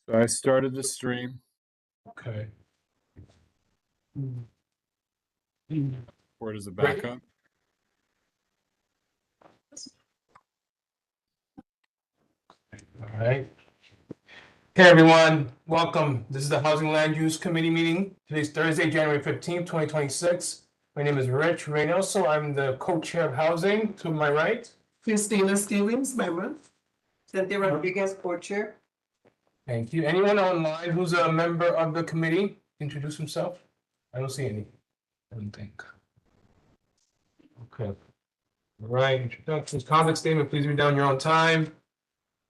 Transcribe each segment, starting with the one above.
So I started the stream. Okay. Where does it back up? All right. Hey, everyone. Welcome. This is the Housing Land Use Committee meeting. Today's Thursday, January 15th, 2026. My name is Rich Reynoso. I'm the co-chair of housing to my right. Christina Stevens, member. Cynthia Rodriguez, co-chair. Thank you. Anyone online who's a member of the committee? Introduce himself. I don't see any. I don't think. Okay. All right. Introductions, comment statement. Please read down your own time.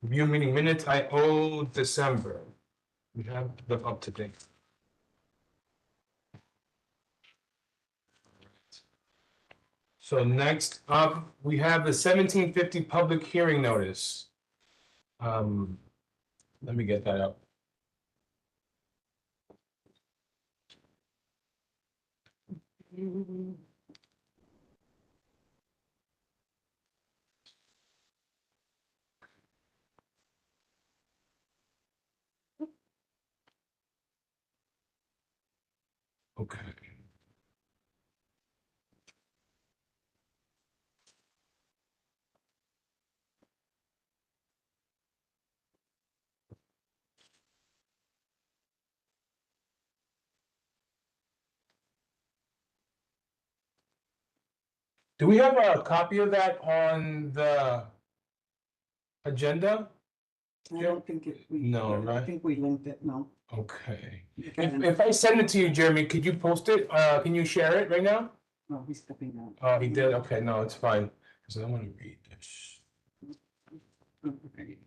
Review meeting minutes. I owe December. We have the up to date. So next up, we have the 1750 public hearing notice. Let me get that up. Okay. Do we have a copy of that on the agenda? I don't think No, I right? think we linked it, no. Okay. Okay. If I send it to you, Jeremy, could you post it? Can you share it right now? No, he's stepping out. Oh, he did? Okay, no, it's fine. Because I want to read this. Okay.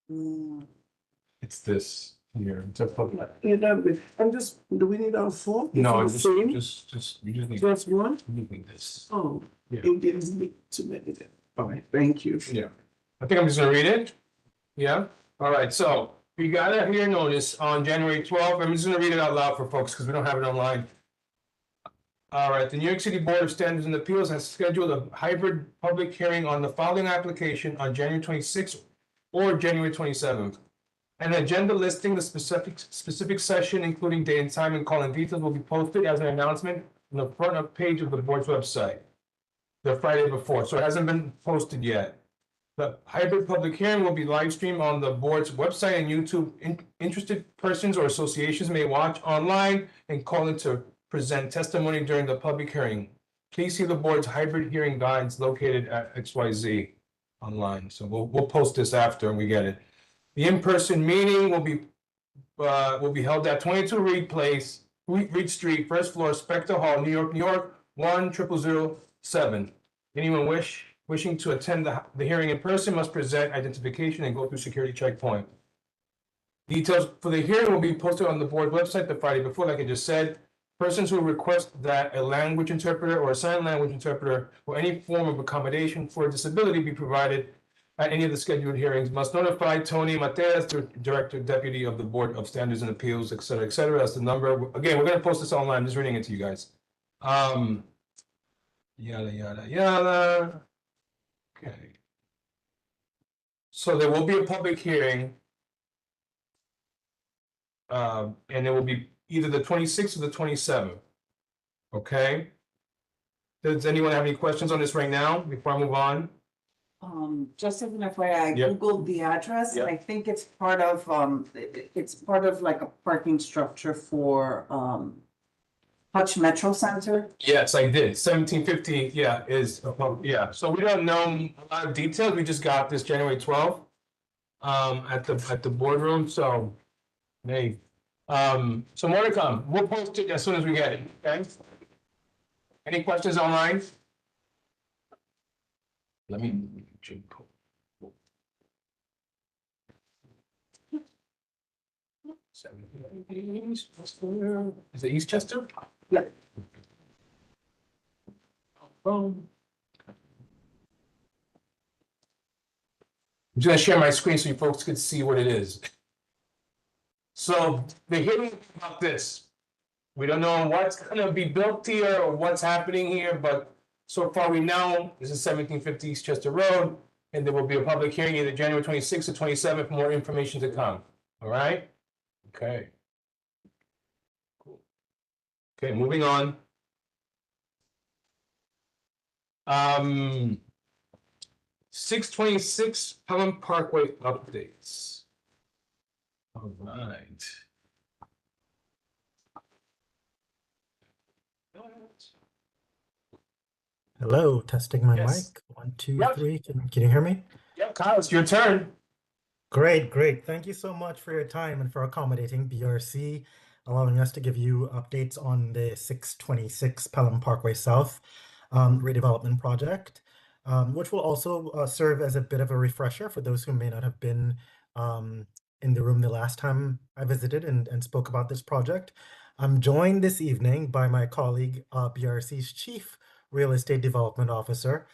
Mm, It's this here. It's a public. I'm just, do we need our phone? No, Is it the same? you just need, Just one? you need this. Oh, Yeah. it gives me too many then. All right, thank you. Yeah. I think I'm just gonna read it. Yeah, all right, so we got a hearing notice on January 12th. I'm just gonna read it out loud for folks because we don't have it online. All right, the New York City Board of Standards and Appeals has scheduled a hybrid public hearing on the following application on January 26th or January 27th. An agenda listing the specific session, including date and time and calling details, will be posted as an announcement on the front page of the board's website the Friday before, so it hasn't been posted yet. The hybrid public hearing will be live streamed on the board's website and YouTube. Interested persons or associations may watch online and call in to present testimony during the public hearing. Please see the board's hybrid hearing guides located at XYZ online. So we'll post this after we get it. The in-person meeting will be held at 22 Reed Street, first floor, Spectre Hall, New York, 10007. Anyone wishing to attend the hearing in person must present identification and go through security checkpoint. Details for the hearing will be posted on the board website the Friday before, like I just said. Persons who request that a language interpreter or a sign language interpreter or any form of accommodation for a disability be provided at any of the scheduled hearings must notify Tony Mateas, the Director Deputy of the Board of Standards and Appeals, et cetera, et cetera. That's the number. Again, we're going to post this online. I'm just reading it to you guys. Yada, yada, yada. Okay. So there will be a public hearing. And it will be either the 26th or the 27th. Okay? Does anyone have any questions on this right now before I move on? Just as an FYI, I Yeah. Googled the address and Yeah. I think it's part of, it's part of like a parking structure for, Hutch Metro Center. Yes, I did. 1750, yeah, yeah. So we don't know a lot of details. We just got this January 12th at the boardroom. So, hey, so more to come. We'll post it as soon as we get it. Okay. Any questions online? Let me. Is it Eastchester? Yeah. I'm just gonna share my screen so you folks can see what it is. So the hearing about this, we don't know what's gonna be built here or what's happening here, but so far we know this is 1750 Eastchester Road. And there will be a public hearing either January 26th or 27th, more information to come, all right? Okay. Cool. Okay, moving on. 626 Pelham Parkway updates. All right. Hello, testing my Yes. mic. One, two, Yep. three. Can you hear me? Yeah, Kyle, it's your turn. Great, great. Thank you so much for your time and for accommodating BRC, allowing us to give you updates on the 626 Pelham Parkway South redevelopment project, which will also serve as a bit of a refresher for those who may not have been in the room the last time I visited and spoke about this project. I'm joined this evening by my colleague, BRC's Chief Real Estate Development Officer.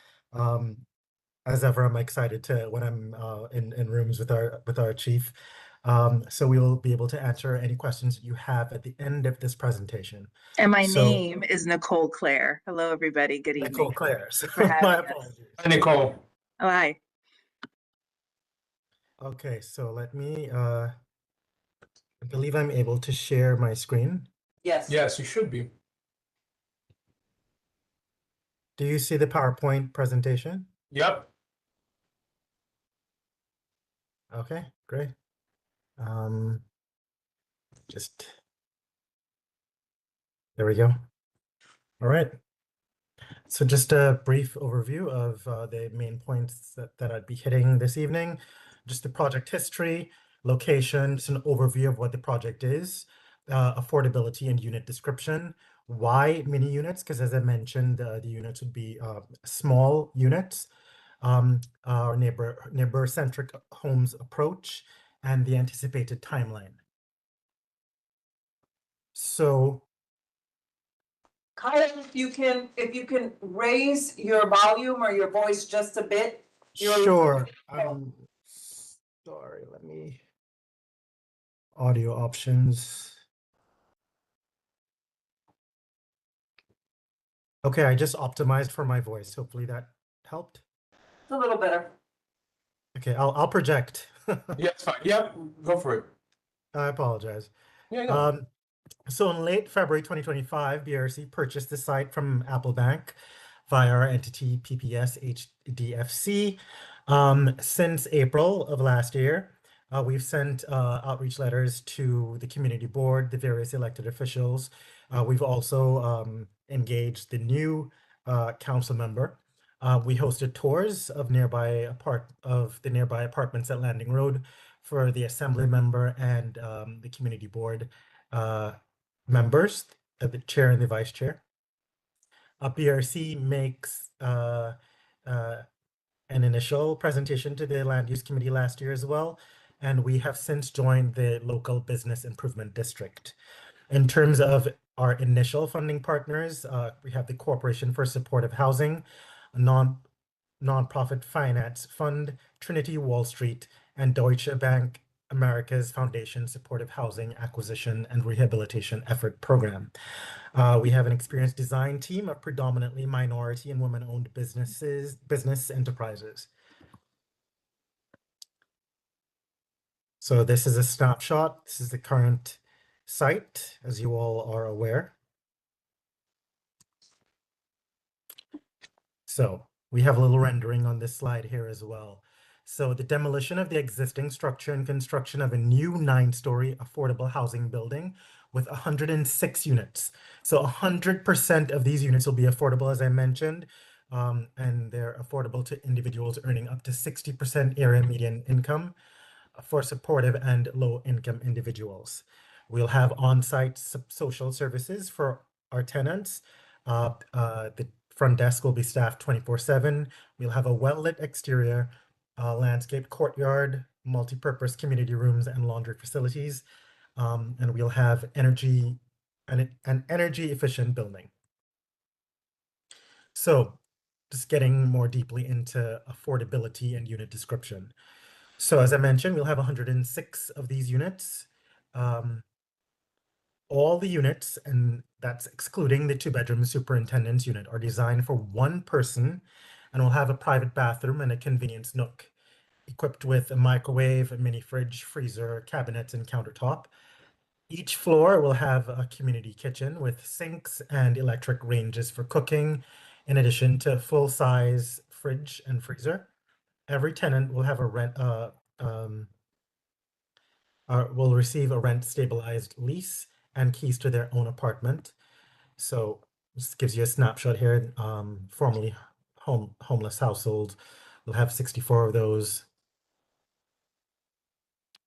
As ever, I'm excited to when I'm in rooms with our chief. So we will be able to answer any questions you have at the end of this presentation. And my So- name is Nicole Claire. Hello, everybody. Good Nicole evening. Claire. So for having my us. apologies. Hi, Nicole. Oh, hi. Okay, so let me I believe I'm able to share my screen. Yes. Yes, you should be. Do you see the PowerPoint presentation? Yep. Okay, great. Just there we go. All right. So just a brief overview of the main points that I'd be hitting this evening. Just the project history, location, just an overview of what the project is, affordability and unit description. Why mini units? Because as I mentioned, the units would be small units, our neighbor-centric homes approach, and the anticipated timeline. So Kyle, if you can raise your volume or your voice just a bit. You're- sure. Sorry, let me. Audio options. Okay, I just optimized for my voice. Hopefully that helped. It's a little better. Okay, I'll project. Yeah, it's fine. Yep, go for it. I apologize. Yeah, no. So in late February 2025, BRC purchased the site from Apple Bank via our entity PPS HDFC. Since April of last year, we've sent outreach letters to the community board, the various elected officials. We've also engaged the new council member. We hosted tours of the nearby apartments at Landing Road for the assembly member and the community board members, the chair and the vice chair. BRC makes an initial presentation to the land use committee last year as well, and we have since joined the local business improvement district. In terms of our initial funding partners, we have the Corporation for Supportive Housing, a nonprofit finance fund, Trinity Wall Street, and Deutsche Bank America's Foundation Supportive Housing Acquisition and Rehabilitation Effort Program. We have an experienced design team of predominantly minority and women-owned business enterprises. So this is a snapshot. This is the current site, as you all are aware. So we have a little rendering on this slide here as well. So the demolition of the existing structure and construction of a new 9-story affordable housing building with 106 units. So 100% of these units will be affordable, as I mentioned, and they're affordable to individuals earning up to 60% area median income for supportive and low-income individuals. We'll have on-site social services for our tenants. The front desk will be staffed 24/7. We'll have a well-lit exterior, landscaped courtyard, multi-purpose community rooms and laundry facilities, and we'll have an energy efficient building. So just getting more deeply into affordability and unit description. So as I mentioned, we'll have 106 of these units. All the units, and that's excluding the 2-bedroom superintendent's unit, are designed for one person and will have a private bathroom and a convenience nook equipped with a microwave, a mini fridge, freezer, cabinets, and countertop. Each floor will have a community kitchen with sinks and electric ranges for cooking, in addition to full-size fridge and freezer. Every tenant will have will receive a rent-stabilized lease and keys to their own apartment. So this gives you a snapshot here. Formerly homeless household will have 64 of those.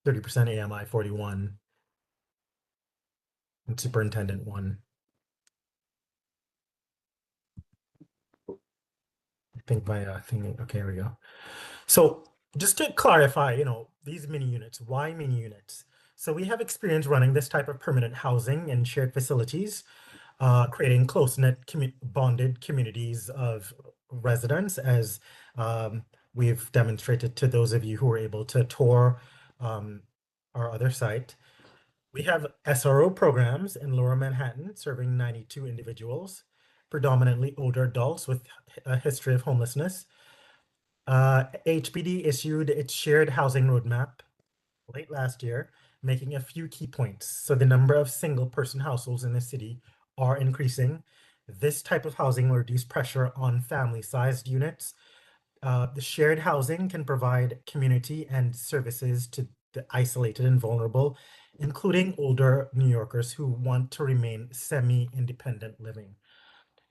30% AMI 41. And superintendent 1. I think my thing, okay, here we go. So just to clarify, these mini units, why mini units? So we have experience running this type of permanent housing and shared facilities, creating close-knit bonded communities of residents, as we've demonstrated to those of you who were able to tour our other site. We have SRO programs in Lower Manhattan serving 92 individuals, predominantly older adults with a history of homelessness. HPD issued its shared housing roadmap late last year, making a few key points. So the number of single-person households in the city are increasing. This type of housing will reduce pressure on family-sized units. The shared housing can provide community and services to the isolated and vulnerable, including older New Yorkers who want to remain semi-independent living.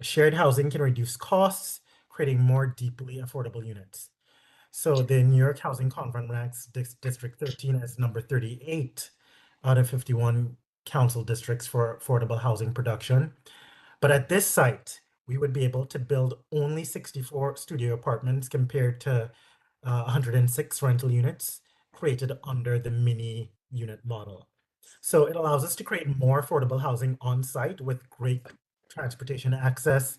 Shared housing can reduce costs, creating more deeply affordable units. So the New York Housing Conference ranks District 13 as number 38 out of 51 council districts for affordable housing production. But at this site, we would be able to build only 64 studio apartments compared to 106 rental units created under the mini unit model. So it allows us to create more affordable housing on site with great transportation access,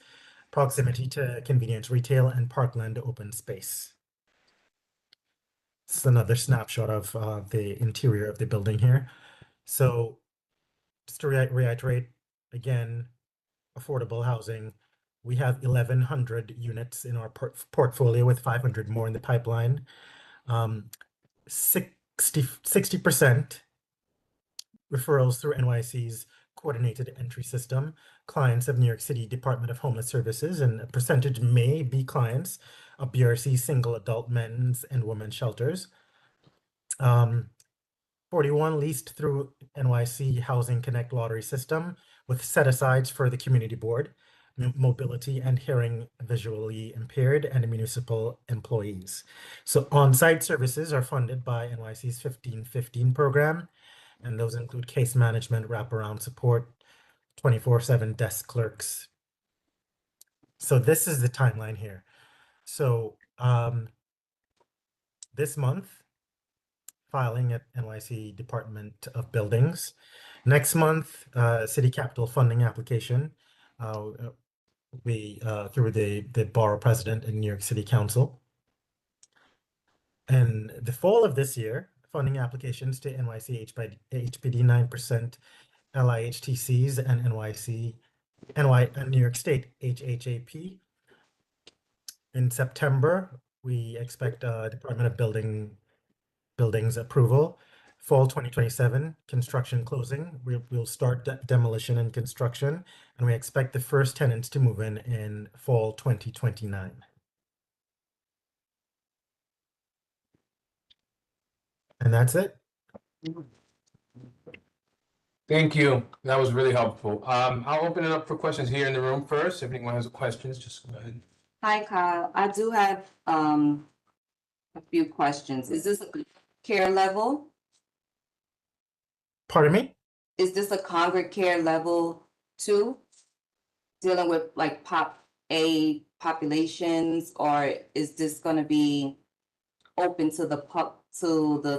proximity to convenience retail, and parkland open space. This is another snapshot of the interior of the building here. So just to reiterate, again, affordable housing, we have 1,100 units in our portfolio with 500 more in the pipeline. 60% referrals through NYC's coordinated entry system, clients of New York City Department of Homeless Services, and a percentage may be clients of BRC single adult men's and women's shelters. 41 leased through NYC Housing Connect lottery system with set-asides for the community board, mobility and hearing visually impaired, and municipal employees. So on-site services are funded by NYC's 1515 program, and those include case management, wraparound support, 24/7 desk clerks. So this is the timeline here. So this month, filing at NYC Department of Buildings. Next month, city capital funding application through the borough president and New York City Council. And the fall of this year, funding applications to NYC HPD 9% LIHTCs and New York State HHAP. In September, we expect Department of Buildings approval. Fall 2027, construction closing. We'll start demolition and construction, and we expect the first tenants to move in fall 2029. And that's it. Thank you. That was really helpful. I'll open it up for questions here in the room first. If anyone has questions, just go ahead. Hi, Kyle. I do have a few questions. Is this a care level? Pardon me? Is this a congregate care level 2? Dealing with like A populations, or is this going to be open to the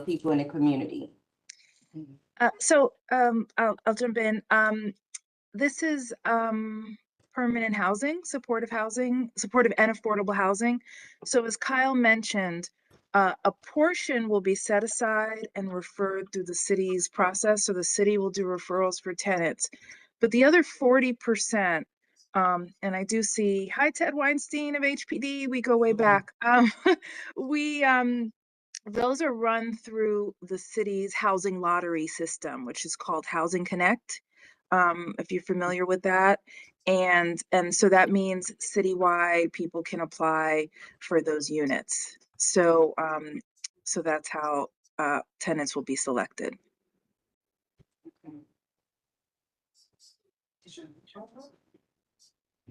people in the community? I'll jump in. This is permanent housing, supportive and affordable housing. So as Kyle mentioned, a portion will be set aside and referred through the city's process. So the city will do referrals for tenants, but the other 40% And I do see, hi, Ted Weinstein of HPD, we go way back. We, those are run through the city's housing lottery system, which is called Housing Connect, if you're familiar with that. And so that means citywide people can apply for those units. So so that's how tenants will be selected.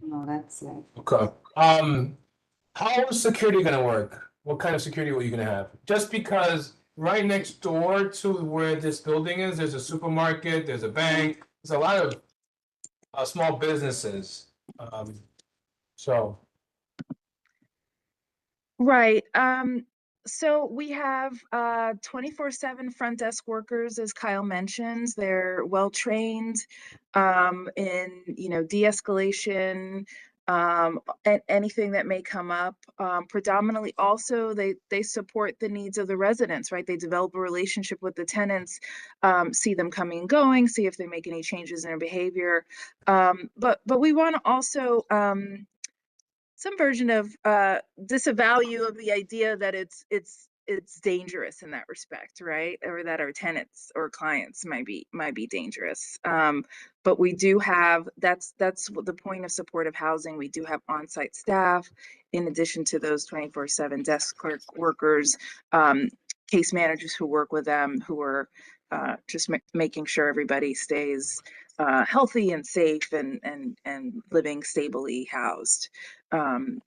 No, that's it. Okay. How is security gonna work? What kind of security are you gonna have? Just because right next door to where this building is, there's a supermarket, there's a bank, there's a lot of small businesses. So, Right. So we have 24/7 front desk workers, as Kyle mentions. They're well trained in, you know, de-escalation, and anything that may come up. Predominantly also they support the needs of the residents, right? They develop a relationship with the tenants, see them coming and going, see if they make any changes in their behavior. But we want to also some version of disavow of the idea that it's dangerous in that respect, right? Or that our tenants or clients might be dangerous. But we do have, that's what the point of supportive housing. We do have on-site staff in addition to those 24/7 desk clerk workers, case managers who work with them, who are just making sure everybody stays healthy and safe and living stably housed. Does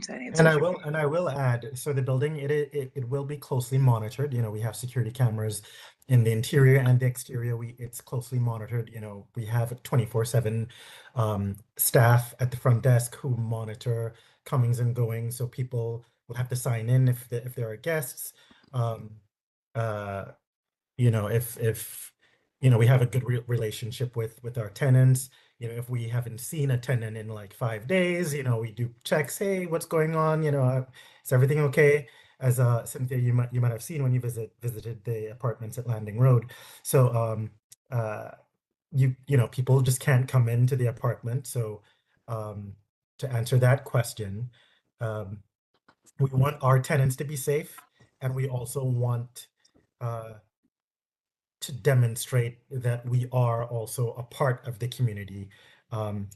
that answer your question? And I will add, so the building, it will be closely monitored. You know, we have security cameras in the interior and the exterior. It's closely monitored. You know, we have 24/7 staff at the front desk who monitor comings and goings. So people will have to sign in if there are guests. You know, if you know, we have a good relationship with our tenants. You know, if we haven't seen a tenant in like 5 days, you know, we do checks. Hey, what's going on? You know, is everything okay? As Cynthia, you might have seen when you visited the apartments at Landing Road. So you know, people just can't come into the apartment. So to answer that question, we want our tenants to be safe, and we also want to demonstrate that we are also a part of the community. And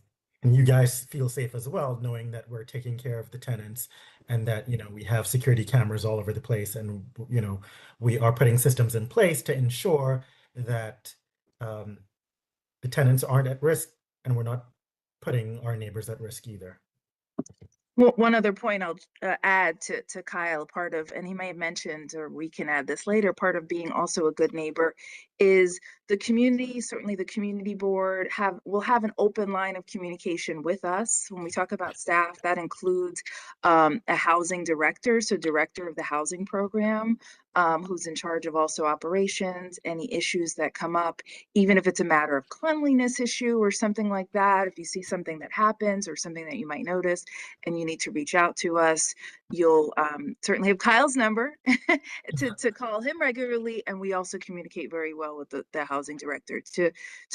you guys feel safe as well, knowing that we're taking care of the tenants and that, you know, we have security cameras all over the place, and, you know, we are putting systems in place to ensure that the tenants aren't at risk, and we're not putting our neighbors at risk either. Well, one other point I'll add to Kyle, part of, and he may have mentioned, or we can add this later, part of being also a good neighbor is the community, certainly the community board will have an open line of communication with us. When we talk about staff, that includes a housing director, so director of the housing program, who's in charge of also operations, any issues that come up, even if it's a matter of cleanliness issue or something like that. If you see something that happens or something that you might notice and you need to reach out to us, you'll certainly have Kyle's number to call him regularly. And we also communicate very well with the housing director to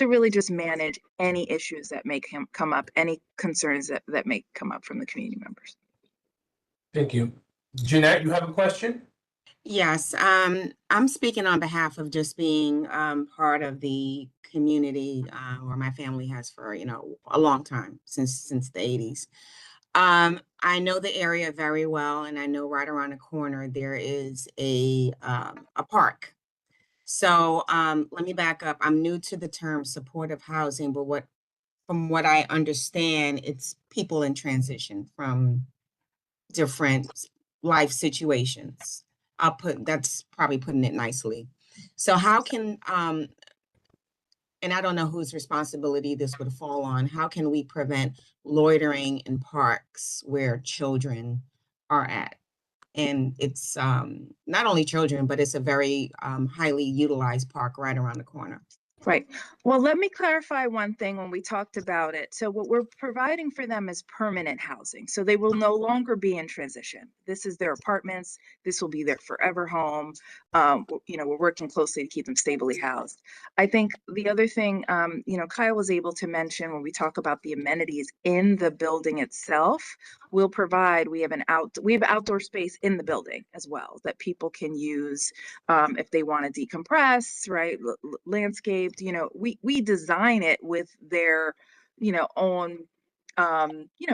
really just manage any issues that may come up, any concerns that may come up from the community members. thank you. Jeanette, you have a question? Yes, I'm speaking on behalf of just being part of the community where my family has for, you know, a long time, since the 80s. I know the area very well, and I know right around the corner there is a park. So let me back up. I'm new to the term supportive housing, but from what I understand, it's people in transition from different life situations. That's probably putting it nicely. So how can, and I don't know whose responsibility this would fall on, how can we prevent loitering in parks where children are at? And it's not only children, but it's a very highly utilized park right around the corner. Right. Well, let me clarify one thing when we talked about it. So what we're providing for them is permanent housing. So they will no longer be in transition. This is their apartments. This will be their forever home. We're working closely to keep them stably housed. I think the other thing, Kyle was able to mention when we talk about the amenities in the building itself, we have outdoor space in the building as well that people can use if they want to decompress, right? Landscaped, we design it with their, own,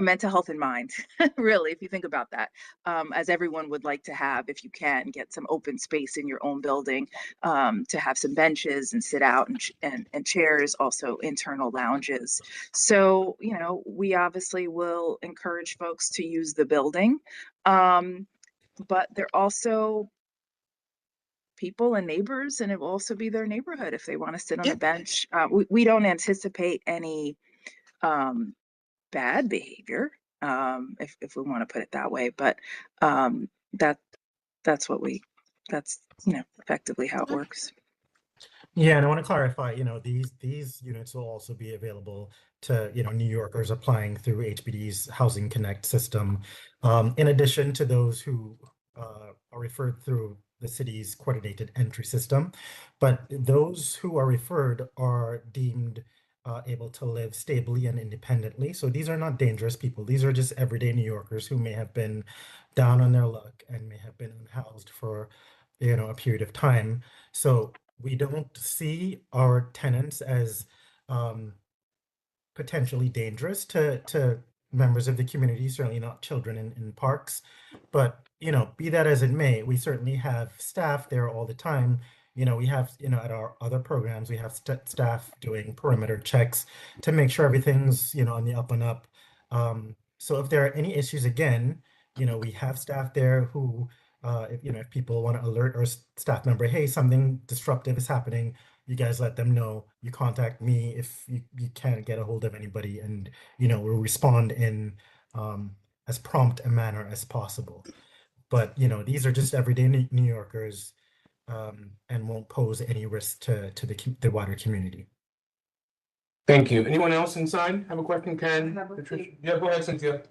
mental health in mind, really, if you think about that, as everyone would like to have, if you can get some open space in your own building, to have some benches and sit out and chairs, also internal lounges. So, we obviously will encourage folks to use the building. But they're also people and neighbors, and it will also be their neighborhood if they want to sit on a bench. We don't anticipate any bad behavior, if we want to put it that way. But that's effectively how it works. Yeah, and I want to clarify, these units will also be available to, New Yorkers applying through HPD's Housing Connect system, in addition to those who are referred through the city's coordinated entry system. But those who are referred are deemed able to live stably and independently. So these are not dangerous people. These are just everyday New Yorkers who may have been down on their luck and may have been unhoused for, a period of time. So we don't see our tenants as potentially dangerous to members of the community, certainly not children in parks. But, be that as it may, we certainly have staff there all the time. We have, at our other programs, we have staff doing perimeter checks to make sure everything's, on the up and up. So if there are any issues, again, we have staff there who, if people want to alert or staff member, hey, something disruptive is happening, you guys let them know. You contact me if you can't get a hold of anybody, and we'll respond in as prompt a manner as possible. But these are just everyday New Yorkers, and won't pose any risk to the wider community. Thank you. Anyone else inside have a question? Karen, I have a Patricia? few. Yeah, go ahead, Cynthia.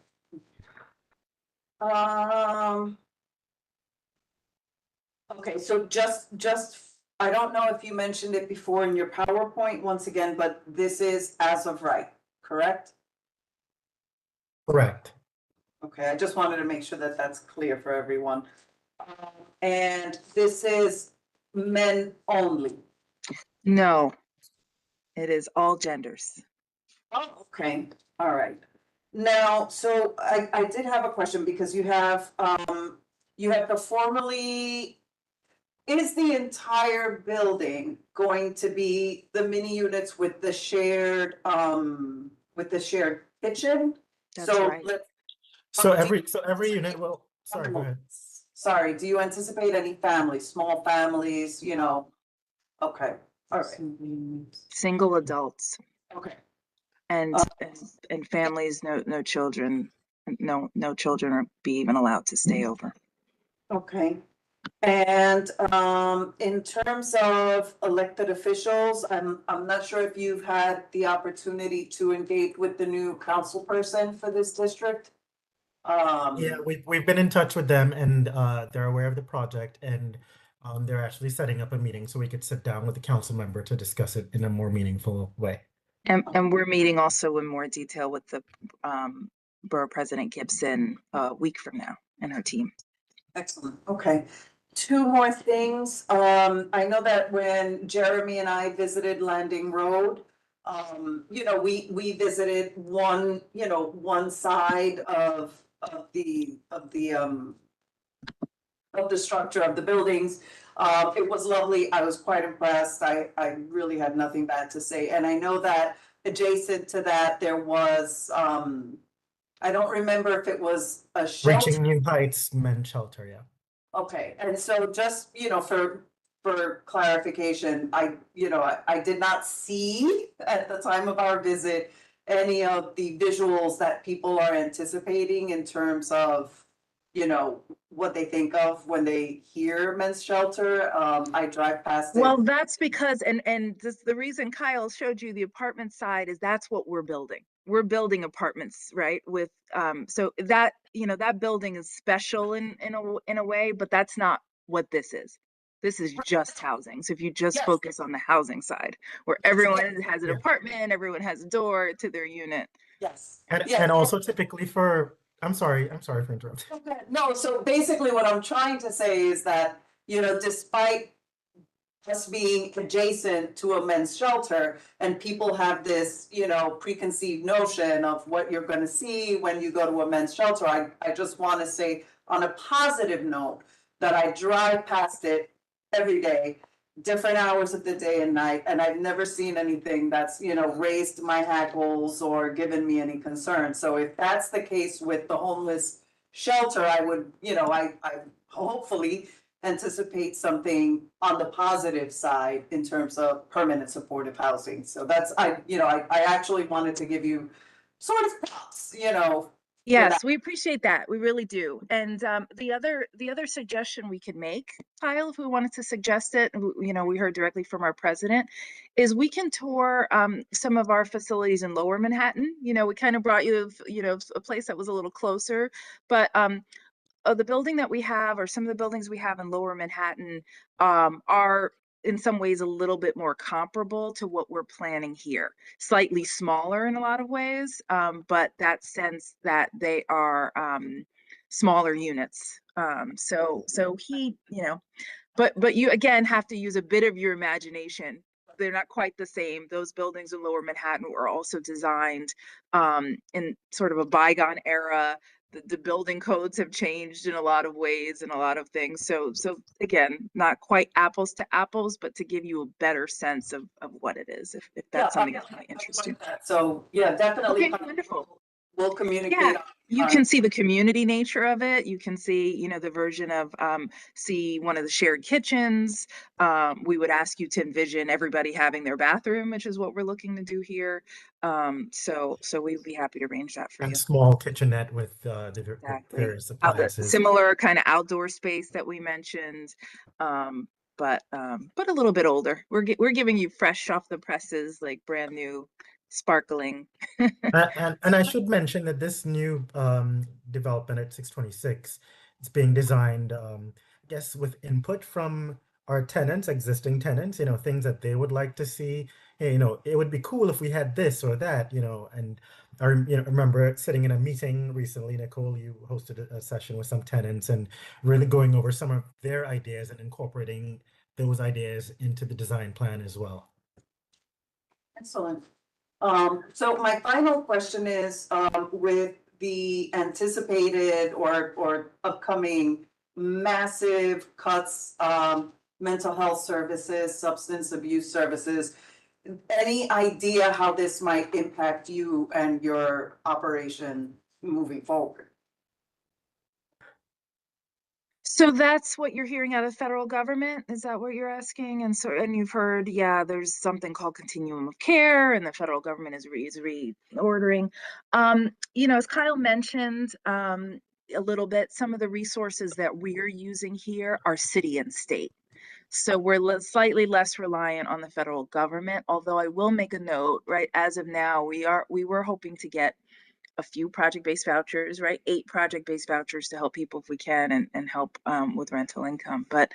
Okay, so just, I don't know if you mentioned it before in your PowerPoint once again, but this is as of right, correct? Correct. Okay, I just wanted to make sure that that's clear for everyone. And this is men only. No, it is all genders. Oh, okay, all right. Now, so I did have a question because you have the formerly, is the entire building going to be the mini units with the shared kitchen? That's So right. So every unit will. Sorry, go ahead. Sorry, do you anticipate any families, small families, Okay, all right, Single adults okay. and families, no children, no children are be even allowed to stay over. Okay. And in terms of elected officials, I'm not sure if you've had the opportunity to engage with the new council person for this district. Yeah, we've been in touch with them, and they're aware of the project, and they're actually setting up a meeting so we could sit down with the council member to discuss it in a more meaningful way. And we're meeting also in more detail with the Borough President Gibson a week from now and her team. Excellent, okay. Two more things. I know that when Jeremy and I visited Landing Road, we visited one side of the structure of the buildings. It was lovely. I was quite impressed. I really had nothing bad to say. And I know that adjacent to that, there was, I don't remember if it was a shelter. Reaching New Heights Men's Shelter, yeah. Okay, and so just, for clarification, I did not see at the time of our visit any of the visuals that people are anticipating in terms of, what they think of when they hear men's shelter. I drive past it. Well, that's because, and this, the reason Kyle showed you the apartment side is that's what we're building. We're building apartments, right? With, so that, you know, that building is special in a way, but that's not what this is. This is just housing. So if you just Yes. focus on the housing side, where everyone has an Yeah. apartment, everyone has a door to their unit. Yes. And, Yeah. and also typically for, I'm sorry for interrupting. Okay. No, so basically what I'm trying to say is that, you know, despite us being adjacent to a men's shelter and people have this, you know, preconceived notion of what you're gonna see when you go to a men's shelter, I just wanna say on a positive note that I drive past it every day, different hours of the day and night, and I've never seen anything that's, you know, raised my hackles or given me any concern. So if that's the case with the homeless shelter, I would, you know, I hopefully anticipate something on the positive side in terms of permanent supportive housing. So that's, I actually wanted to give you sort of props, you know. Yes, we appreciate that. We really do. And the other suggestion we could make, Kyle, if we wanted to suggest it, you know, we heard directly from our president, is we can tour some of our facilities in Lower Manhattan. You know, we kind of brought you, you know, a place that was a little closer, but the building that we have, or some of the buildings we have in Lower Manhattan, are in some ways a little bit more comparable to what we're planning here. Slightly smaller in a lot of ways, but that sense that they are smaller units. So he, you know, but you again have to use a bit of your imagination. They're not quite the same. Those buildings in Lower Manhattan were also designed in sort of a bygone era. The building codes have changed in a lot of ways and a lot of things. So again, not quite apples to apples, but to give you a better sense of what it is, if that's something that might interest you. So, yeah, definitely. Okay, wonderful. We'll communicate. Yeah, you can see the community nature of it. You can see, you know, the version of, see one of the shared kitchens. We would ask you to envision everybody having their bathroom, which is what we're looking to do here. So we'd be happy to arrange that for And you. small kitchenette with the Exactly. various appliances. Similar kind of outdoor space that we mentioned, but a little bit older. We're giving you fresh off the presses, like brand new, sparkling. And I should mention that this new development at 626, it's being designed, I guess, with input from our tenants, existing tenants, you know, things that they would like to see. Hey, you know, it would be cool if we had this or that, you know. And I remember sitting in a meeting recently, Nicole, you hosted a session with some tenants and really going over some of their ideas and incorporating those ideas into the design plan as well. Excellent. So my final question is, with the anticipated or upcoming massive cuts, mental health services, substance abuse services, any idea how this might impact you and your operation moving forward? So that's what you're hearing out of the federal government? Is that what you're asking? And so, and you've heard, yeah, there's something called continuum of care, and the federal government is reordering. You know, as Kyle mentioned a little bit, some of the resources that we're using here are city and state. So we're slightly less reliant on the federal government, although I will make a note, right? As of now, we were hoping to get a few project-based vouchers, right? 8 project-based vouchers to help people if we can and help with rental income. But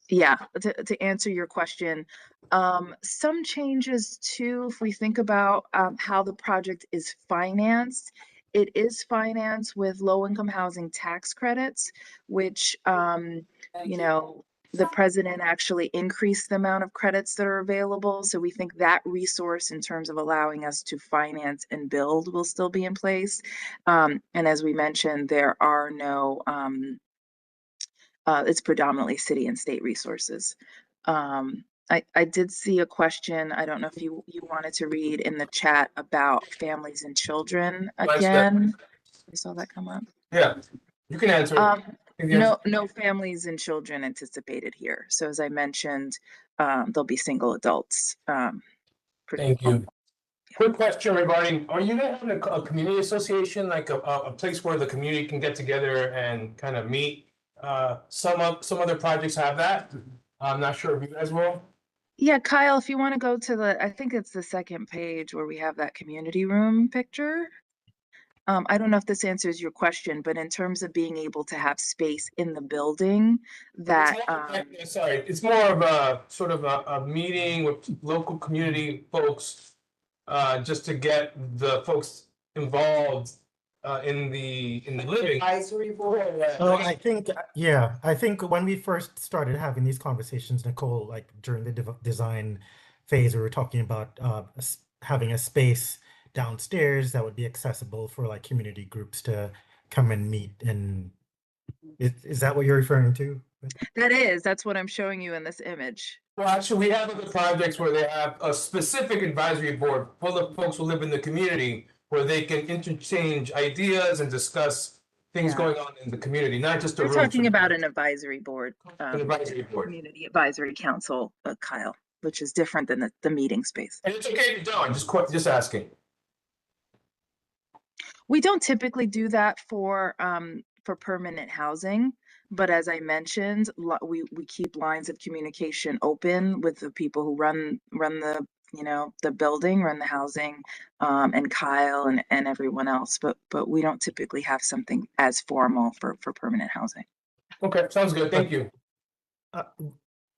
yeah, to answer your question, some changes too, if we think about how the project is financed, it is financed with low-income housing tax credits, which, you know, the president actually increased the amount of credits that are available. So we think that resource in terms of allowing us to finance and build will still be in place. And as we mentioned, there are no, it's predominantly city and state resources. I did see a question. I don't know if you wanted to read in the chat about families and children again. You saw that come up? Yeah, you can answer. No families and children anticipated here. So as I mentioned, there'll be single adults. Thank you. Quick question regarding, are you guys having a community association, like a place where the community can get together and kind of meet Some other projects have that. I'm not sure if you guys will. Yeah, Kyle, if you want to go to I think it's the second page where we have that community room picture. I don't know if this answers your question, but in terms of being able to have space in the building that, Sorry, it's more of a sort of a meeting with local community folks, just to get the folks involved, in the living. Advisory board. So I think, yeah, I think when we first started having these conversations, Nicole, like during the design phase, we were talking about having a space downstairs that would be accessible for like community groups to come and meet. And is that what you're referring to? that's what I'm showing you in this image. Well, actually, we have other projects where they have a specific advisory board full of folks who live in the community where they can interchange ideas and discuss things Yeah. going on in the community, not just a We're room. talking about an advisory board, An advisory board. community advisory council, Kyle, which is different than the meeting space. And it's okay if you don't, just asking. We don't typically do that for permanent housing, but as I mentioned, we keep lines of communication open with the people who run the, you know, the building, run the housing, and Kyle and everyone else, but we don't typically have something as formal for permanent housing. Okay, sounds good. Thank you.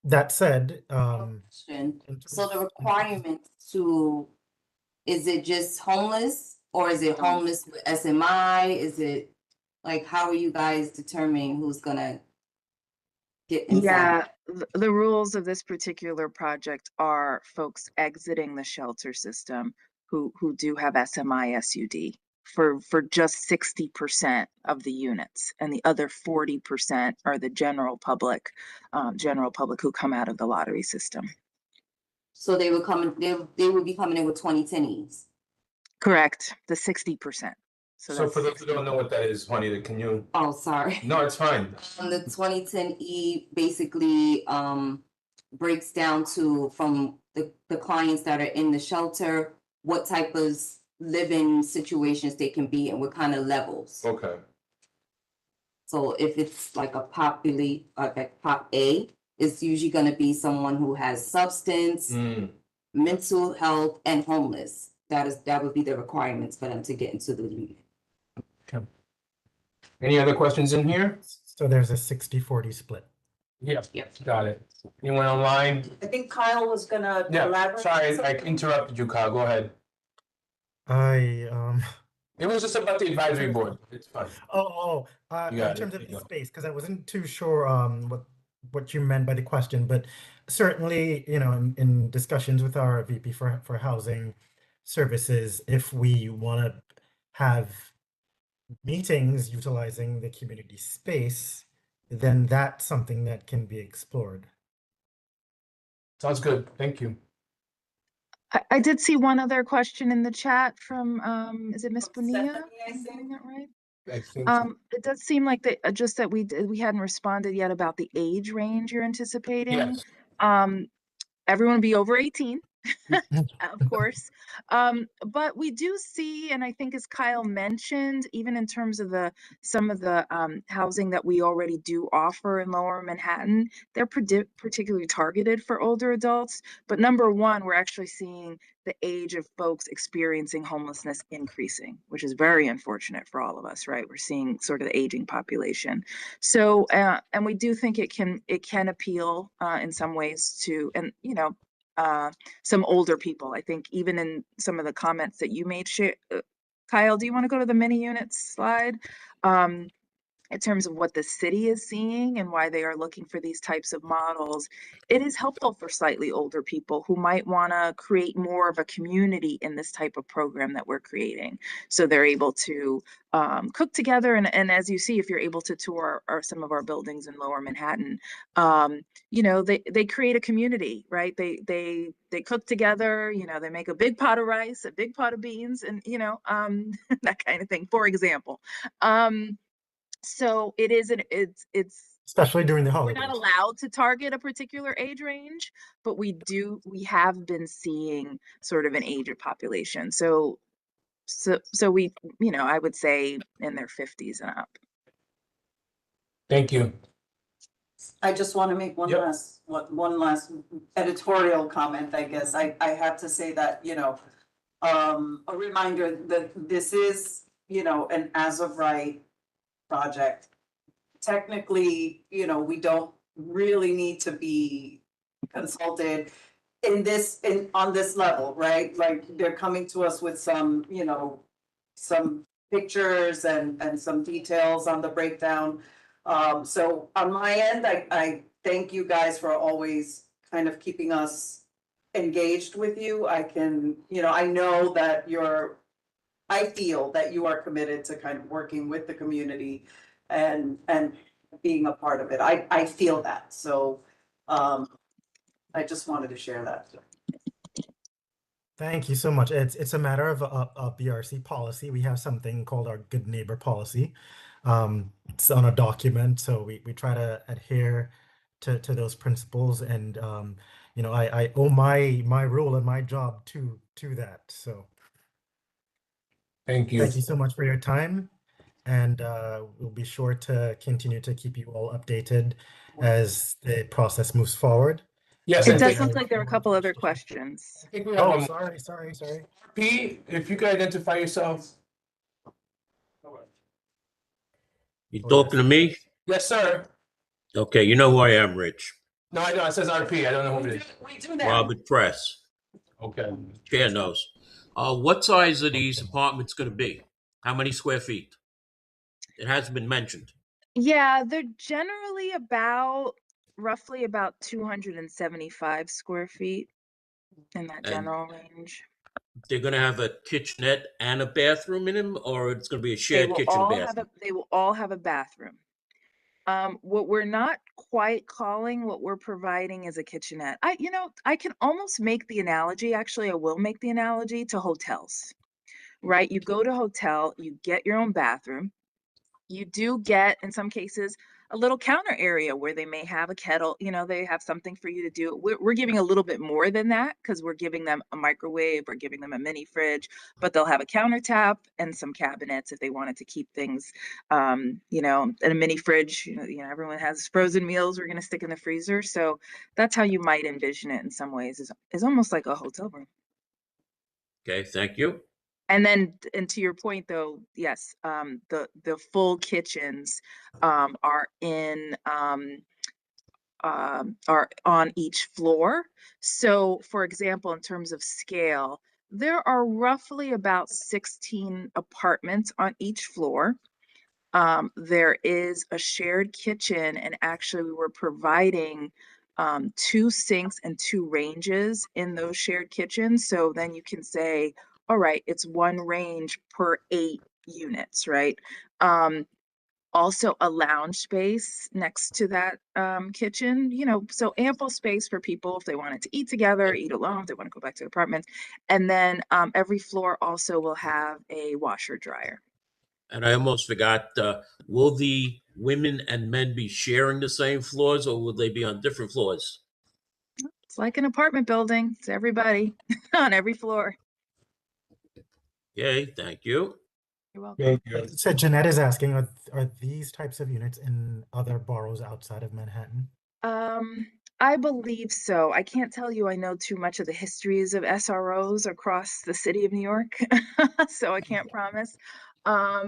That said, Question. So the requirements is it just homeless or is it homeless with SMI? Is it like, how are you guys determining who's gonna get inside? Yeah, the rules of this particular project are folks exiting the shelter system who do have SMI SUD for just 60% of the units, and the other 40% are the general public who come out of the lottery system. So they would come in, they would be coming in with 2010Es. Correct, the 60%. So that's for those who don't know what that is, Juanita, can you? Oh, sorry. No, it's fine. The 2010E basically breaks down to, from the clients that are in the shelter, what type of living situations they can be in, what kind of levels. Okay. So if it's like a pop A, it's usually gonna be someone who has substance, mental health, and homeless. That would be the requirements for them to get into the unit. Any other questions in here? so there's a 60-40 split. Yeah, got it. Anyone online? I think Kyle was gonna Yeah, elaborate. sorry, I interrupted you, Kyle. Go ahead. It was just about the advisory board. It's fine. In got it. terms of You the go. space, because I wasn't too sure what you meant by the question, but certainly, you know, in discussions with our VP for housing services, if we want to have meetings utilizing the community space, then that's something that can be explored. Sounds good. Thank you. I did see one other question in the chat from is it Miss Bonilla? Stephanie, I Am I think. saying that right? I think so. It does seem like that just that we hadn't responded yet about the age range you're anticipating. Yes. Everyone be over 18, of course. But we do see, and I think as Kyle mentioned, even in terms of some of the housing that we already do offer in Lower Manhattan, they're particularly targeted for older adults. But number one, we're actually seeing the age of folks experiencing homelessness increasing, which is very unfortunate for all of us, right? We're seeing sort of the aging population. So, and we do think it can appeal in some ways to, and you know, some older people. I think even in some of the comments that you made, Kyle, do you want to go to the mini units slide? In terms of what the city is seeing and why they are looking for these types of models, it is helpful for slightly older people who might want to create more of a community in this type of program that we're creating. So they're able to cook together. And as you see, if you're able to tour some of our buildings in Lower Manhattan, you know, they create a community, right? They cook together, you know, they make a big pot of rice, a big pot of beans, and, you know, that kind of thing, for example. So it's Especially during the we're holidays. not allowed to target a particular age range, but we have been seeing sort of an age of population. So we, you know, I would say in their 50s and up. Thank you. I just want to make one Yep. last editorial comment, I guess. I have to say that, a reminder that this is, an as of right project. Technically, we don't really need to be consulted on this level, right? Like, they're coming to us with some, some pictures and some details on the breakdown. So on my end, I thank you guys for always kind of keeping us engaged with you. I know that I feel that you are committed to kind of working with the community and being a part of it. I feel that. So, I just wanted to share that. Thank you so much. It's a matter of a BRC policy. We have something called our good neighbor policy. It's on a document, so we try to adhere to those principles, and I owe my role and my job to that. So Thank you. thank you so much for your time, and we'll be sure to continue to keep you all updated as the process moves forward. Yes, It I does think, look like there are a couple other questions. I think we have Oh, one. sorry. P, if you could identify yourself. You talking to me? Yes, sir. Okay, you know who I am, Rich. No, I know. It says RP. I don't know who it is. We do now. Robert Press. Okay. Chair knows. What size are these apartments going to be? How many square feet? It hasn't been mentioned. Yeah, they're generally roughly about 275 square feet in that And- general range. They're going to have a kitchenette and a bathroom in them, or it's going to be a They shared will kitchen all bathroom? have they will all have a bathroom. What we're not quite calling what we're providing is a kitchenette. I can almost make the analogy, actually, I will make the analogy to hotels, right? You go to a hotel, you get your own bathroom. You do get, in some cases, a little counter area where they may have a kettle, they have something for you to do. We're giving a little bit more than that because we're giving them a microwave, we're giving them a mini fridge, but they'll have a countertop and some cabinets if they wanted to keep things, in a mini fridge. Everyone has frozen meals we're going to stick in the freezer. So that's how you might envision it in some ways, is almost like a hotel room. Okay, thank you. And to your point though, yes, the full kitchens are are on each floor. So for example, in terms of scale, there are roughly about 16 apartments on each floor. There is a shared kitchen, and actually we were providing 2 sinks and 2 ranges in those shared kitchens. So then you can say, all right, it's 1 range per 8 units, right? Also a lounge space next to that kitchen, so ample space for people if they wanted to eat together, eat alone, if they want to go back to their apartments. And then every floor also will have a washer dryer. And I almost forgot, will the women and men be sharing the same floors, or will they be on different floors? It's like an apartment building. It's everybody on every floor. Okay, thank you. You're welcome. Thank you. So Jeanette is asking, are these types of units in other boroughs outside of Manhattan? I believe so. I can't tell you I know too much of the histories of SROs across the city of New York, so I can't promise. But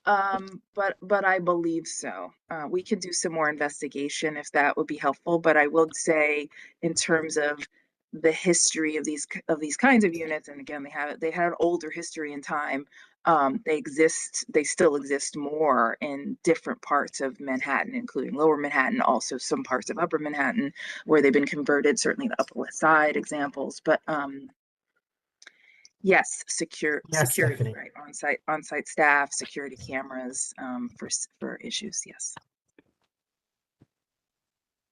I believe so. We can do some more investigation if that would be helpful. But I will say, in terms of the history of these kinds of units, and again, they had an older history in time. They still exist more in different parts of Manhattan, including Lower Manhattan, also some parts of Upper Manhattan where they've been converted. Certainly the Upper West Side examples, but yes, security, Stephanie. right? On-site staff, security cameras, for issues. Yes.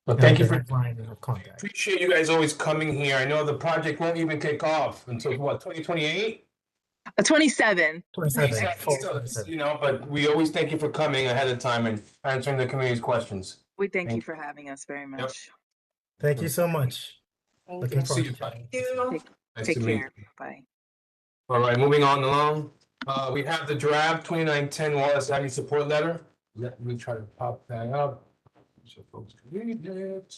Well, thank you And for, direct line of contact. appreciate you guys always coming here. I know the project won't even kick off until what, 2028? 27. 27. full Still, 27. but we always thank you for coming ahead of time and answering the community's questions. We thank you Thank for having us very much. Thank you so much. Thank Looking you. See forward you. to chatting. Nice Take to meet care. you. Bye. All right, moving on along. We have the draft 2910 Wallace Avenue support letter. Let me try to pop that up so folks can read it.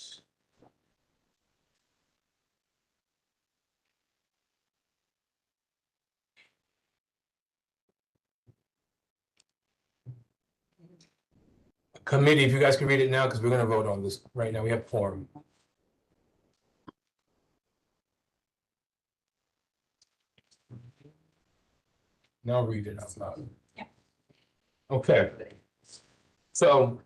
Committee, if you guys can read it now, because we're gonna vote on this right now. We have quorum. Now read it out loud. Okay. So,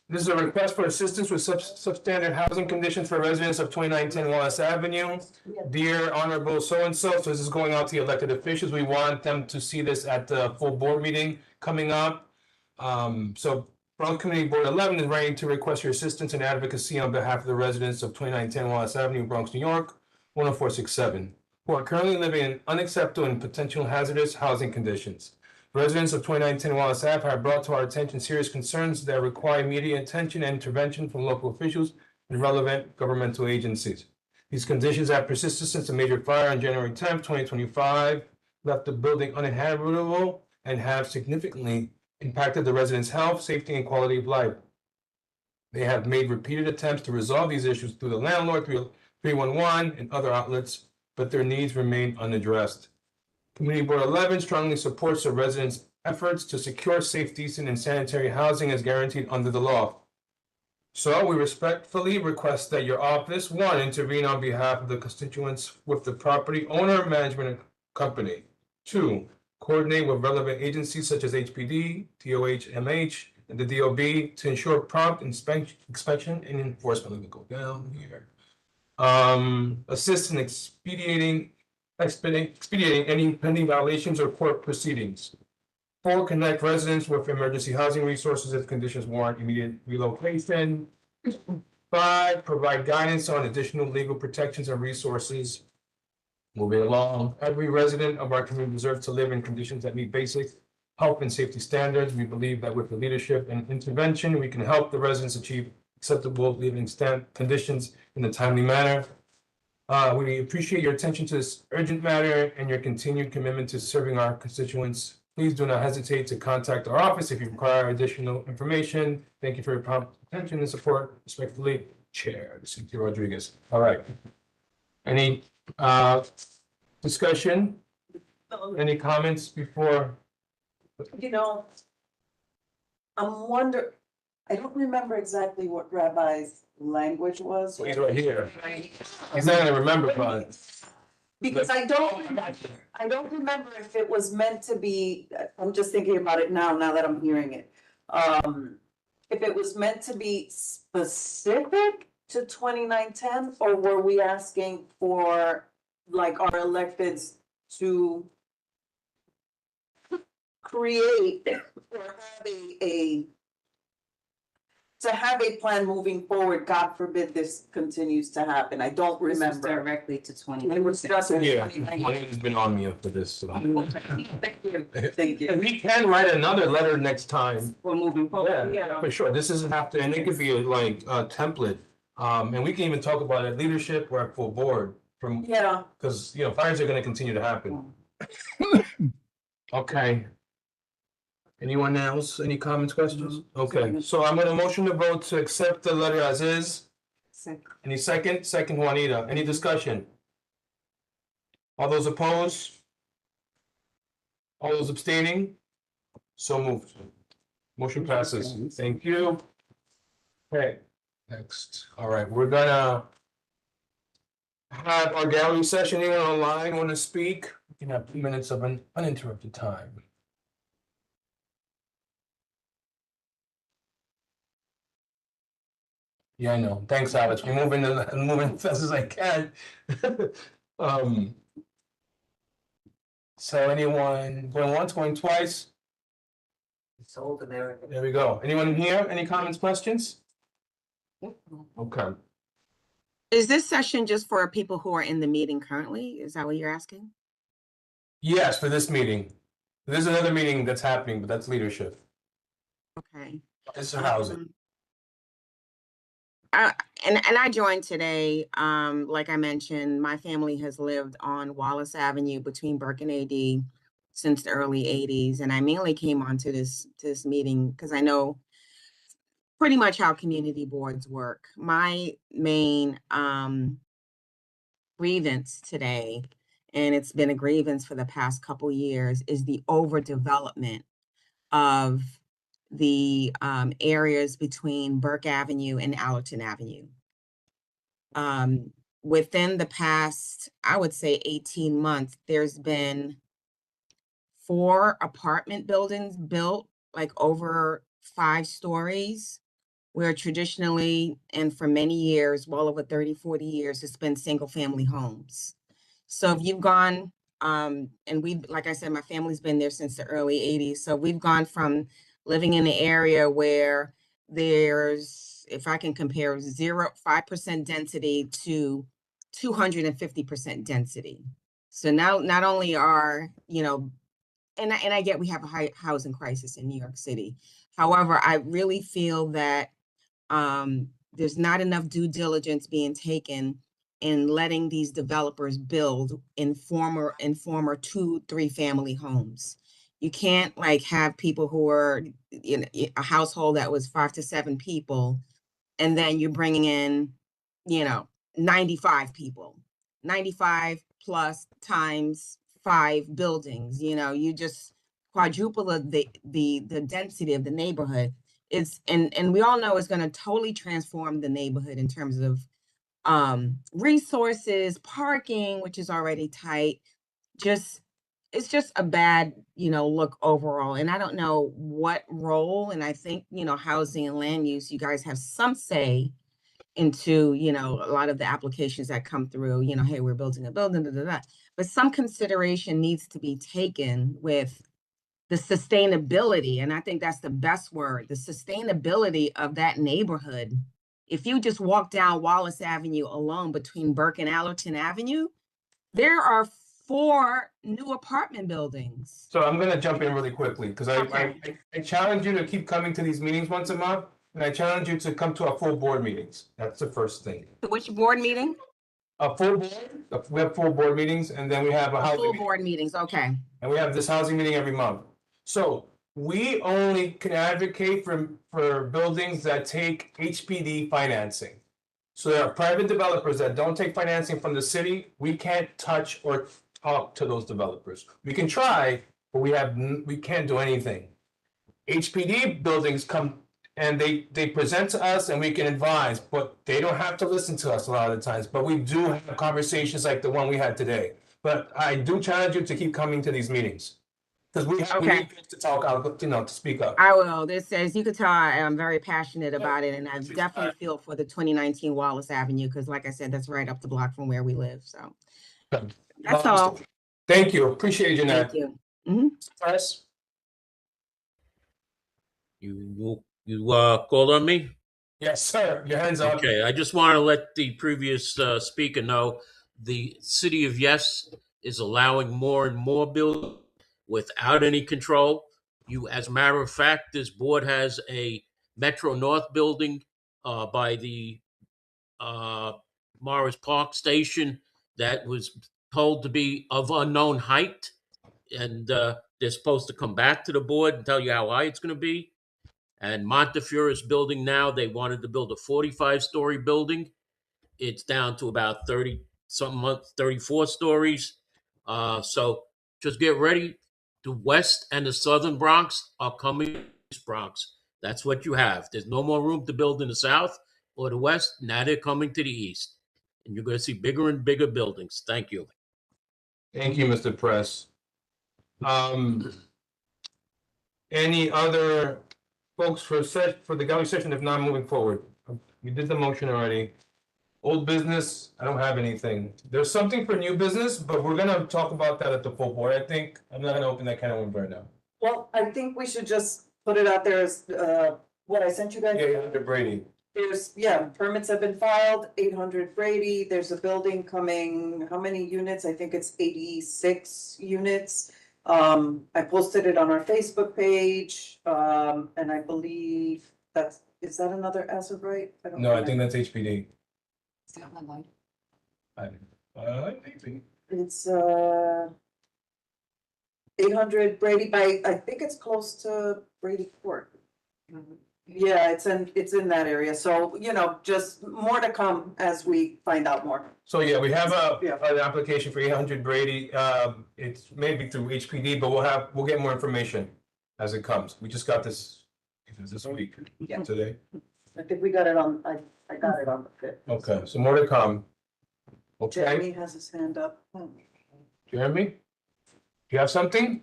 this is a request for assistance with substandard housing conditions for residents of 2910 Wallace Avenue. Dear Honorable so-and-so, so this is going out to the elected officials. We want them to see this at the full board meeting coming up. So Bronx Community Board 11 is writing to request your assistance and advocacy on behalf of the residents of 2910 Wallace Avenue, Bronx, New York, 10467, who are currently living in unacceptable and potential hazardous housing conditions. Residents of 2910 Wallace Ave have brought to our attention serious concerns that require immediate attention and intervention from local officials and relevant governmental agencies. These conditions have persisted since a major fire on January 10th, 2025, left the building uninhabitable and have significantly impacted the residents' health, safety, and quality of life. They have made repeated attempts to resolve these issues through the landlord, 311, and other outlets, but their needs remain unaddressed. Community Board 11 strongly supports the residents' efforts to secure safe, decent, and sanitary housing as guaranteed under the law. So we respectfully request that your office, 1, intervene on behalf of the constituents with the property owner management company. 2, coordinate with relevant agencies such as HPD, DOH-MH, and the DOB to ensure prompt inspection and enforcement. Let me go down here. Assist in expediting any pending violations or court proceedings. 4, connect residents with emergency housing resources if conditions warrant immediate relocation. 5, provide guidance on additional legal protections and resources. Moving along, every resident of our community deserves to live in conditions that meet basic health and safety standards. We believe that with the leadership and intervention, we can help the residents achieve acceptable living conditions in a timely manner. We appreciate your attention to this urgent matter and your continued commitment to serving our constituents. Please do not hesitate to contact our office if you require additional information. Thank you for your prompt attention and support. Respectfully, Chair Cynthia Rodriguez. All right. Any discussion? Any comments before? You know, I don't remember exactly what Rabbi's language was. He's right here. He's not gonna remember, but. Because I don't remember if it was meant to be, I'm just thinking about it now that I'm hearing it. If it was meant to be specific to 2910, or were we asking for like our electeds to create or have a plan moving forward, God forbid this continues to happen. I don't This was remember. directly to It was just- 20. Yeah, Juanita's been on me for this. So. Thank you. And we can write another letter next time. We're moving forward. Yeah, for sure. This doesn't have to, and it could be like a template. And we can even talk about it leadership or at full board from, Yeah, because, fires are gonna continue to happen. Okay. Anyone else? Any comments, questions? Okay, so I'm gonna motion to vote to accept the letter as is. Any second? Second, Juanita. Any discussion? All those opposed? All those abstaining? So moved. Motion passes. Thank you. Okay, next. All right, we're gonna have our gallery session. Anyone online want to speak? We can have 2 minutes of an uninterrupted time. Yeah, I know. Thanks, Alex. We're moving as fast as I can. So anyone going once, going twice? sold America. There we go. Anyone here? Any comments, questions? Okay. Is this session just for people who are in the meeting currently? Is that what you're asking? Yes, for this meeting. There's another meeting that's happening, but that's leadership. Okay. It's a housing. And I joined today. Like I mentioned, my family has lived on Wallace Avenue between Burke and AD since the early 80s. And I mainly came onto this meeting because I know pretty much how community boards work. My main grievance today, and it's been a grievance for the past couple years, is the overdevelopment of the areas between Burke Avenue and Allerton Avenue. Within the past, I would say 18 months, there's been 4 apartment buildings built like over 5 stories, where traditionally and for many years, well over 30, 40 years, it's been single family homes. So if you've gone, and like I said, my family's been there since the early 80s. So we've gone from living in an area where there's, if I can compare 5% density to 250% density. So now not only are, and I get we have a high housing crisis in New York City. However, I really feel that there's not enough due diligence being taken in letting these developers build in former 2-3 family homes. You can't like have people who are in a household that was 5 to 7 people, and then you're bringing in, 95 people, 95 plus times 5 buildings. You just quadruple the density of the neighborhood. And we all know it's going to totally transform the neighborhood in terms of resources, parking, which is already tight. It's just a bad, look overall. And I don't know what role, and I think, housing and land use, you guys have some say into, a lot of the applications that come through, hey, we're building a building, but some consideration needs to be taken with the sustainability. And I think that's the best word, the sustainability of that neighborhood. If you just walk down Wallace Avenue alone between Burke and Allerton Avenue, there are 4 new apartment buildings. So I'm gonna jump in really quickly, because Okay. I challenge you to keep coming to these meetings once a month, and I challenge you to come to our full board meetings. That's the first thing. Which board meeting? A full board, we have full board meetings, and then we have a housing Full meeting, board meetings, okay. and we have this housing meeting every month. So we only can advocate for buildings that take HPD financing. So there are private developers that don't take financing from the city. We can't touch or talk to those developers. We can try, but we can't do anything. HPD buildings come and they present to us and we can advise, but they don't have to listen to us a lot of the times. But we do have conversations like the one we had today. But I do challenge you to keep coming to these meetings. Because we Okay. need to talk out, to speak up. I will. This says, you could tell I'm very passionate about it, and I definitely feel for the 2019 Wallace Avenue, because like I said, that's right up the block from where we live. So that's all. Thank you. Appreciate you, Nat. Thank you. Mhm. Press? You called on me? Yes, sir. Your hands up. Okay, I just want to let the previous speaker know the city of Yes is allowing more and more building without any control. As a matter of fact, this board has a Metro North building by the Morris Park Station that was told to be of unknown height, and they're supposed to come back to the board and tell you how high it's going to be. And Montefiore is building now. They wanted to build a 45-story building. It's down to about 34 stories. So just get ready. The West and the Southern Bronx are coming to the East Bronx. That's what you have. There's no more room to build in the South or the West. Now they're coming to the East. And you're going to see bigger and bigger buildings. Thank you. Thank you, Mr. Press. Any other folks for the gallery session, if not, moving forward? You did the motion already. Old business, I don't have anything. There's something for new business, but we're gonna talk about that at the full board. I think I'm not gonna open that can of worms right now. Well, I think we should just put it out there as, what I sent you guys. Yeah, under Brady. There's, permits have been filed, 800 Brady, there's a building coming, how many units? I think it's 86 units. I posted it on our Facebook page, and I believe is that another as of right? don't No, I remember. think that's HPD. Is that my line? Maybe. It's, 800 Brady by, I think it's close to Brady Court. Yeah, it's in that area. So, you know, just more to come as we find out more. So yeah, we have Yeah. an application for 800 Brady. It's maybe through HPD, but we'll get more information as it comes. We just got this week, Yeah. today. I think we got it on, I got it on the fifth. Okay, so more to come. Okay, Jeremy has his hand up. Jeremy? You have something?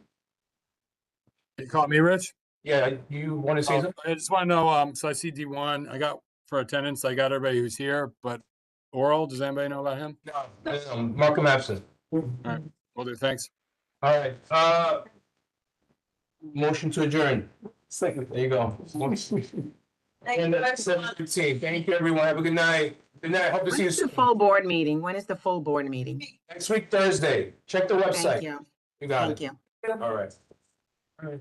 You caught me, Rich? Yeah, you want to say something? I just want to know, so I see D1, I got for attendance, I got everybody who's here, but Oral, does anybody know about him? No, Markham absent. Will do, thanks. All right, motion to adjourn. Second. There you go. Thank And you, that's everyone. 7:15. Thank you, everyone. Have a good night. Good night. Hope to see you When's the soon. full board meeting? When is the full board meeting? Next week, Thursday. Check the Thank website. you. You got Thank it. you. All right. All right.